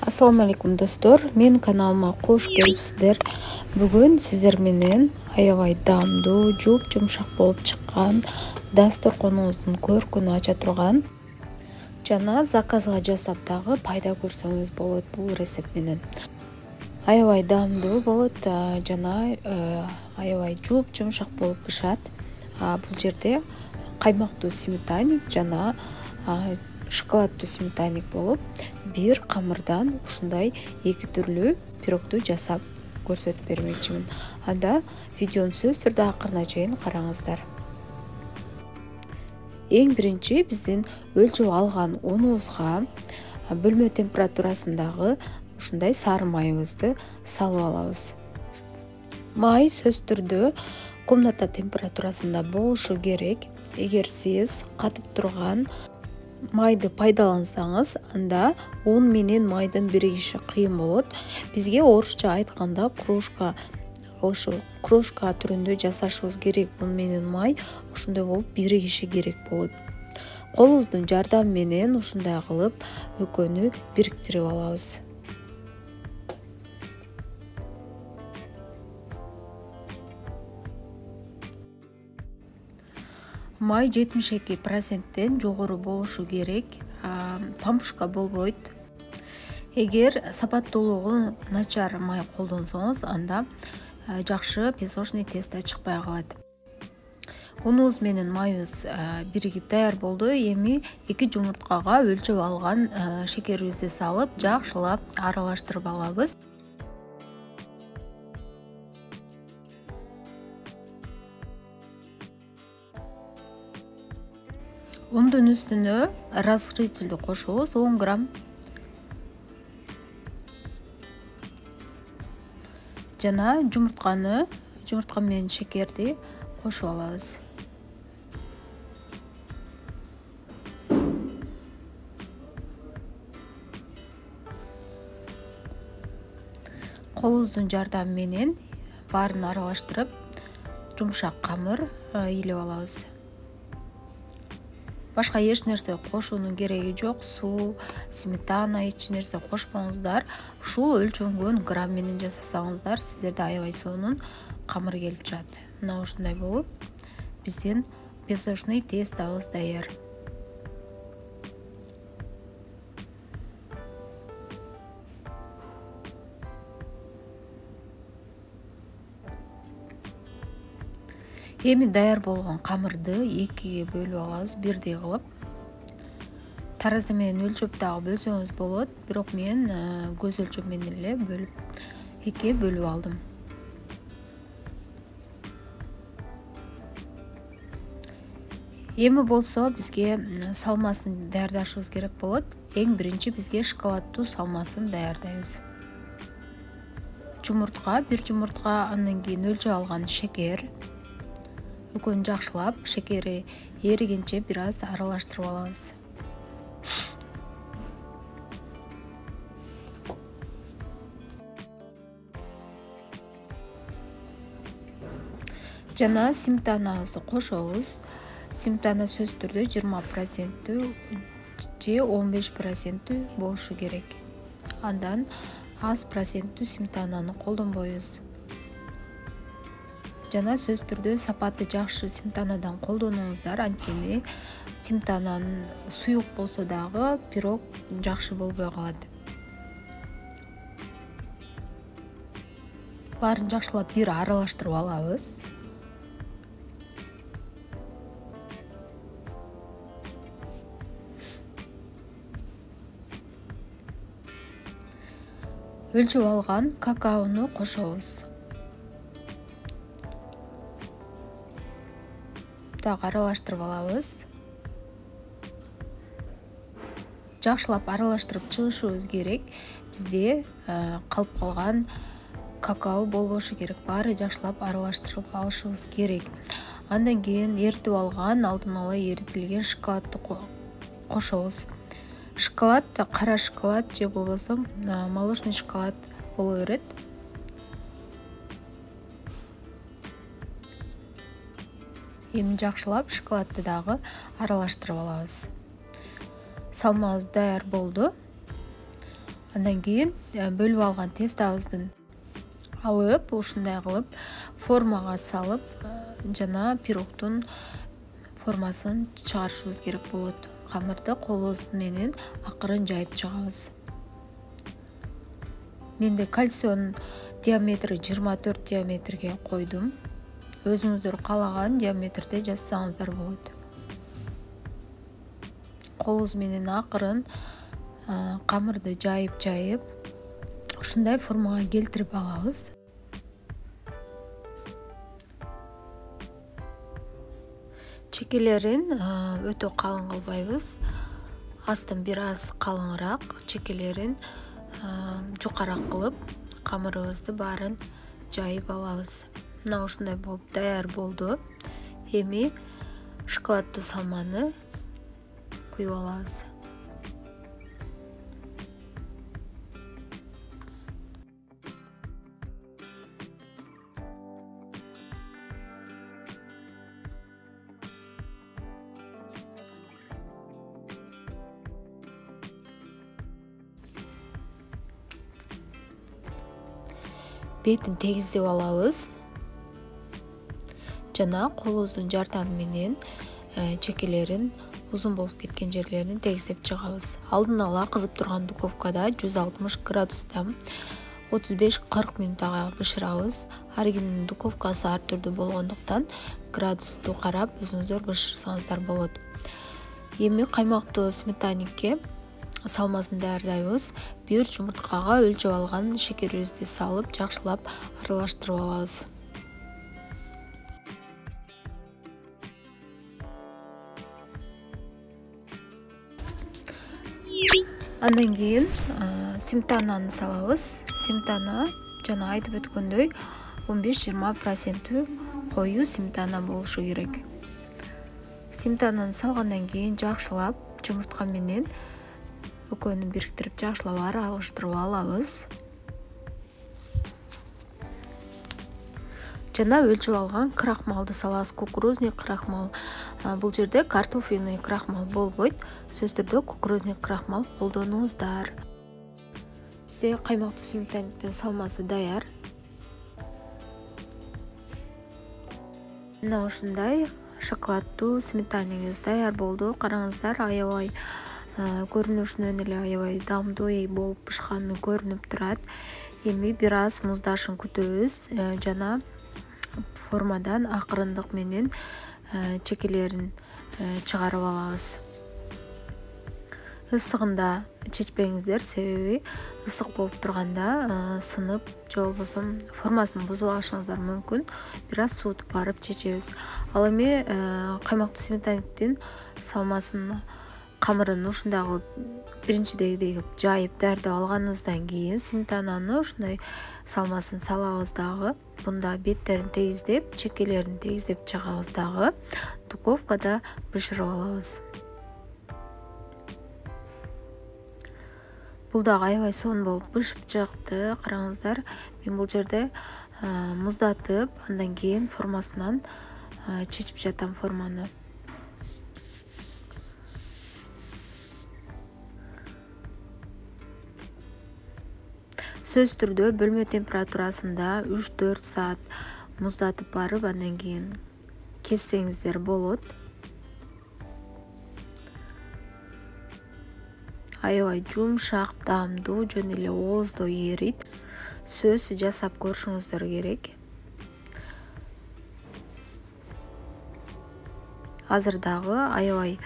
Assalamu alaikum достор, мен каналыма қош келіпсіздер. Бүгін сіздер менен аябай дамдуу, жуп-жумшак болуп чыккан дасторконуңуздун көркүн ача турган жана заказга жасап дагы пайда көрсөңүз болот бул рецепт менен. Аябай дамдуу болот жана аябай жуп-жумшак болуп пышат. Бул жерде каймактуу сметаник жана шоколаддуу сметаник болуп, бир камырдан ушундай эки түрлүү пирогду жасап көрсөтүп бермекчимин. Анда видеону сөзсүз түрдө акырына чейин караңыздар. Эң биринчи биздин өлчөп алган унубузга бөлмө температурасындагы ушундай сары майыбызды салып алабыз. Май сөзсүз түрдө комната температурасында болушу керек. Эгер сиз катып турган майды пайдалансаңыз, анда un менен майдын биригиши кыйын болот. Бизге орусча айтканда крошка түрүндө жасашыбыз керек. Un менен май ошондой болуп биригиши керек болот. Колубуздун жардамы менен ушундай кылып экөөнү бириктирип алабыз. Май 72%тен жогору болушу керек. Пампушка болбойт. Эгер сапаттуулугу начар май колдонсоңуз, анда жакшы песочный тесто чыкпай калат. Унубуз менен майыбыз биригип даяр болду. Эми 2 жумурткага өлчөп алган шекерибизди салып, жакшылап аралаштырып алабыз. Ундун үстүнө разгрытительди кошобуз 10 грамм. Жана жумуртка менен шекерди кошуп алабыз. Колубуздун жардамы менен баарын аралаштырып, жумшак камыр илеп алабыз. Башка эч нерсе кошуунун кереги жок. Суу, сметана эч нерсе кошпоңуздар. Ушул өлчөнгөн грамм менен жасасаңыздар, сиздерде аябай сонун камыр келип чыгат. Мына ушундай болуп, биздин песочный тестобуз даяр. Эми даяр болгон камырды экиге бөлүп алабыз, бирдей кылып. Таразы менен өлчөп дагы бөлсөңүз болот, бирок мен көз өлчөп менен эле бөлүп экиге бөлүп алдым. Эми болсо бизге салмасын даярдашыбыз керек болот. Эң биринчи бизге шоколаддуу салмасын даярдайбыз. Жумуртка, бир жумуртка, андан кийин өлчөп алган шекер. Экөөнү жакшылап, шекери эригенче бир аз аралаштырып алабыз. Жана сметанабызды кошобуз. Сметана сөзсүз түрдө 20% же 15% болушу керек. Андан аз проценттүү сметананы колдонбойбуз. Жана сөзсүз түрдө сапаты жакшы сметанадан колдонуңуздар, анткени сметананын суюк болсо дагы пирог жакшы болбой калат. Баарын жакшылап бир аралаштырып алабыз. Өлчөп алган какаону кошобуз. Дагы аралаштырып алабыз. Жакшылап аралаштырып чыгышыбыз керек. Бизде калып калган какао болбошу керек. Баары жакшылап аралаштырып алышыбыз керек. Андан кийин эритип алган, алдын ала эритилген шоколадды кошобуз. Шоколад, кара шоколад же болбосо молочный шоколад боло берет. Эми жакшылап шоколадды дагы аралаштырып алабыз. Салмабыз даяр болду. Андан кийин бөлүп алган тестабыздын алып, ушундай кылып формага салып, жана пирогдун формасын чыгарышыбыз керек болот. Камырды колубуз менен акырын жайып чыгабыз. Менде кальцон диаметри 24 диаметрге койдум. Өзүңүздөр каалаган диаметрде жазсаңыздар болот. Колубуз менен акырын камырды жайып ушундай формага келтирип алабыз. Чекелерин өтө калың кылбайбыз. Астын бир аз калыңыраак, чекелерин жукарак кылып, камырыбызды баарын жайып алабыз. Мына ушундай болуп даяр болду. Эми шоколаддуу салманы куюп алабыз. Бетин тегиздеп алабыз. Жана колубуздун жардамы менен чекелерин, узун болуп кеткен жерлерин тегиздеп чыгабыз. Алдын ала кызып турган духовкада 160 градуста 35-40 минутага бышырабыз. Ар кимдин духовкасы ар түрдүү болгондуктан градусту карап өзүңүздөр бышырсаңыздар болот. Эми каймактуу сметанникке салмасын даярдайбыз. Бир жумурткага өлчөп алган шекерибизди салып, жакшылап аралаштырып алабыз. Андан кийин сметананы салабыз. Сметана жана айтып өткөндөй 15-20% коюу сметана болушу керек. Сметананы салгандан кийин жакшылап жумуртка менен экөөнү бириктирип жакшылап аралаштырып алабыз. Жана өлчөп алган крахмалды салабыз. Кукурузный крахмал. Бул жерде картофельный крахмал болбойт. Сөз түрдө кукурузный крахмал колдонуңуздар. Бизде каймактуу сметанниктин салмасы даяр. Мына ушундай шоколаддуу сметанниңиз даяр болду. Караңыздар, аябай көрүнүшүнөн эле аябай даамдуу болуп пышканы көрүнүп турат. Эми бир аз муздашын күтөбүз. Жана формадан акырындык менен чекелерин чыгарып алабыз. Ысыгында чечпеңиздер, себеби ысык болуп турганда сынып, же болбосо формасын бузуп алышыңыздар мүмкүн. Бир аз суутуп барып чечебиз. Ал эми каймактуу сметанниктин салмасын, камырын ушундай кылып биринчидегидей жайып даярдап алганыбыздан кийин сметананы ушундай салмасын салабыз дагы. Бунда беттерин тегиздеп, чекелерин тегиздеп чыгабыз дагы. Духовкада бышырып алабыз. Бул дагы аябай сонун болуп бышып чыкты. Караңыздар, мен бул жерде муздатып, андан кийин формасынан чечип жатам форманы. Сөз түрдө бөлмө температурасында 3-4 саат муздатып барып, андан кийин кессеңиздер болот. Аябай жумшак, даамдуу, жөн эле ооздо эрийт. Сөз жасап көрүшүңүздөр керек. Азыр дагы аябай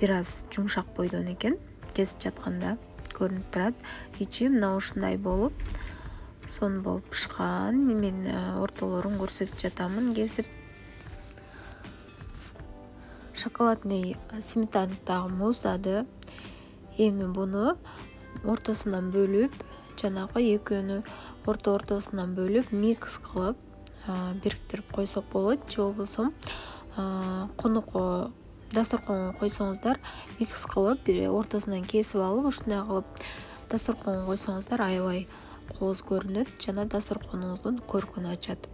бир аз жумшак бойдон экен. Кесип жатканда көрүнүп турат. Ичи мына ушундай болуп, сонун болуп пышкан. Мен ортолорун көрсөтүп жатамын кесип. Шоколадный сметанник дагы муздады. Эми буну ортосунан бөлүп, жанагы экөөнү ортосунан бөлүп, микс кылып бириктирип койсок болот. Же болбосо конокко, дасторконго койсоңуздар, микс кылып, ортосунан кесип алып, ушундай кылып дасторконго койсоңуздар аябай кооз көрүнөт жана дасторконуңуздун көркүн ачат.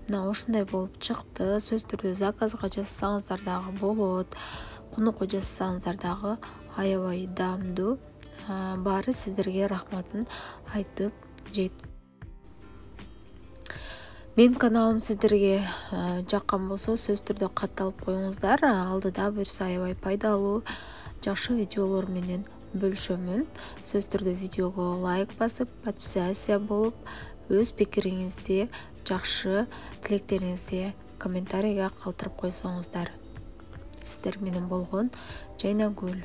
Мына ушундай болуп чыкты. Сөз түрдө заказга жазсаңыздар дагы болот. Конокко жазсаңыздар дагы аябай даамдуу, баары сиздерге рахматын айтып жейт. Мен каналым сиздерге жаккан болсо сөз түрдө катталып коюңуздар. Алдыда буюрса аябай пайдалуу жакшы видеолор менен бөлүшөмүн. Сөз түрдө видеого лайк басып, подписация болуп, өз пикириңизди, жакшы тилектериңизди комментарийге калтырып койсоңуздар. Сиздер менен болгон Жайнагүл.